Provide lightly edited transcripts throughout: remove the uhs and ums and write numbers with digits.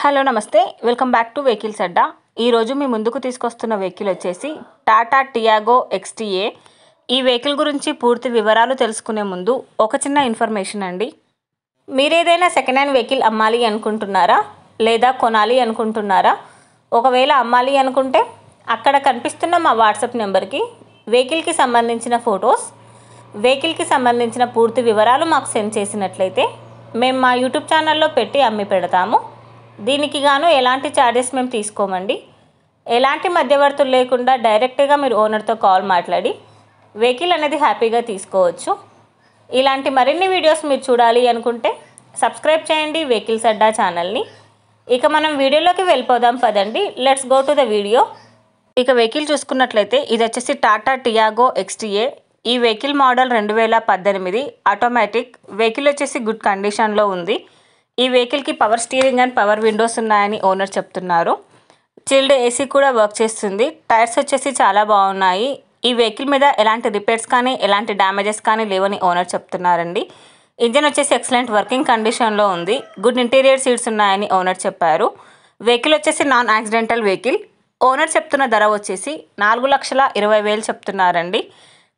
Hello నమస్తే, welcome back to vehicles అడ్డా. ఈరోజు మీ ముందుకు తీసుకొస్తున్న వెహికల్ వచ్చేసి టాటా టియాగో XTA. ఈ వెహికల్ గురించి పూర్తి వివరాలు తెలుసుకునే ముందు ఒక చిన్న ఇన్ఫర్మేషన్ అండి. మీరేదైనా సెకండ్ హ్యాండ్ వెహికల్ అమ్మాలి అనుకుంటున్నారా లేదా కొనాలి అనుకుంటున్నారా? ఒకవేళ అమ్మాలి అనుకుంటే అక్కడ కనిపిస్తున్న మా వాట్సాప్ నెంబర్కి వెహికల్కి సంబంధించిన ఫొటోస్, వెహికల్కి సంబంధించిన పూర్తి వివరాలు మాకు సెండ్ చేసినట్లయితే మేము మా యూట్యూబ్ ఛానల్లో పెట్టి అమ్మి పెడతాము. దీనికి గాను ఎలాంటి ఛార్జెస్ మేము తీసుకోమండి. ఎలాంటి మధ్యవర్తులు లేకుండా డైరెక్ట్గా మీరు ఓనర్తో కాల్ మాట్లాడి వెహికల్ అనేది హ్యాపీగా తీసుకోవచ్చు. ఇలాంటి మరిన్ని వీడియోస్ మీరు చూడాలి అనుకుంటే సబ్స్క్రైబ్ చేయండి వెహికల్స్ అడ్డా ఛానల్ని. ఇక మనం వీడియోలోకి వెళ్ళిపోదాం పదండి. Let's go to the video. ఇక వెహికల్ చూసుకున్నట్లయితే ఇది వచ్చేసి టాటా టియాగో XTA. ఈ వెహికల్ మోడల్ 2018 ఆటోమేటిక్ వెహికల్ వచ్చేసి గుడ్ కండిషన్లో ఉంది. ఈ వెహికల్కి power steering and power Windows ఉన్నాయని ఓనర్ చెప్తున్నారు. చిల్డ్ AC కూడా వర్క్ చేస్తుంది. టైర్స్ వచ్చేసి చాలా బాగున్నాయి. ఈ వెహికల్ మీద ఎలాంటి రిపేర్స్ కానీ ఎలాంటి డ్యామేజెస్ కానీ లేవని ఓనర్ చెప్తున్నారండి. ఇంజన్ వచ్చేసి ఎక్సలెంట్ వర్కింగ్ కండిషన్లో ఉంది. గుడ్ ఇంటీరియర్ సీట్స్ ఉన్నాయని ఓనర్ చెప్పారు. వెహికల్ వచ్చేసి నాన్ యాక్సిడెంటల్ వెహికల్. ఓనర్ చెప్తున్న ధర వచ్చేసి 4,20,000 చెప్తున్నారండి.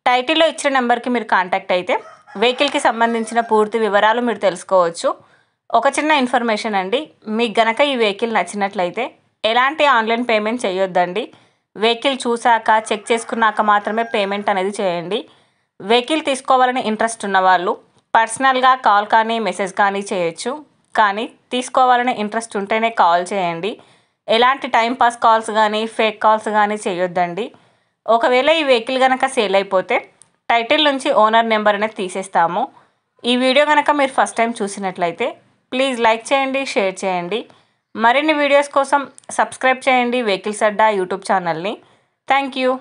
టైటిల్లో ఇచ్చిన నెంబర్కి మీరు కాంటాక్ట్ అయితే వెహికల్కి సంబంధించిన పూర్తి వివరాలు మీరు తెలుసుకోవచ్చు. ఒక చిన్న ఇన్ఫర్మేషన్ అండి, మీకు గనక ఈ వెహికల్ నచ్చినట్లయితే ఎలాంటి ఆన్లైన్ పేమెంట్ చేయొద్దండి. వెహికల్ చూశాక చెక్ చేసుకున్నాక మాత్రమే పేమెంట్ అనేది చేయండి. వెహికల్ తీసుకోవాలని ఇంట్రెస్ట్ ఉన్నవాళ్ళు పర్సనల్గా కాల్ కానీ మెసేజ్ కానీ చేయొచ్చు. కానీ తీసుకోవాలని ఇంట్రెస్ట్ ఉంటేనే కాల్ చేయండి. ఎలాంటి టైంపాస్ కాల్స్ కానీ ఫేక్ కాల్స్ కానీ చేయొద్దండి. ఒకవేళ ఈ వెహికల్ కనుక సేల్ అయిపోతే టైటిల్ నుంచి ఓనర్ నెంబర్ అనేది తీసేస్తాము. ఈ వీడియో కనుక మీరు ఫస్ట్ టైం చూసినట్లయితే ప్లీజ్ లైక్ చేయండి, షేర్ చేయండి. మరిన్ని వీడియోస్ కోసం సబ్స్క్రైబ్ చేయండి వెహికల్స్ అడ్డా యూట్యూబ్ ఛానల్ని. Thank you.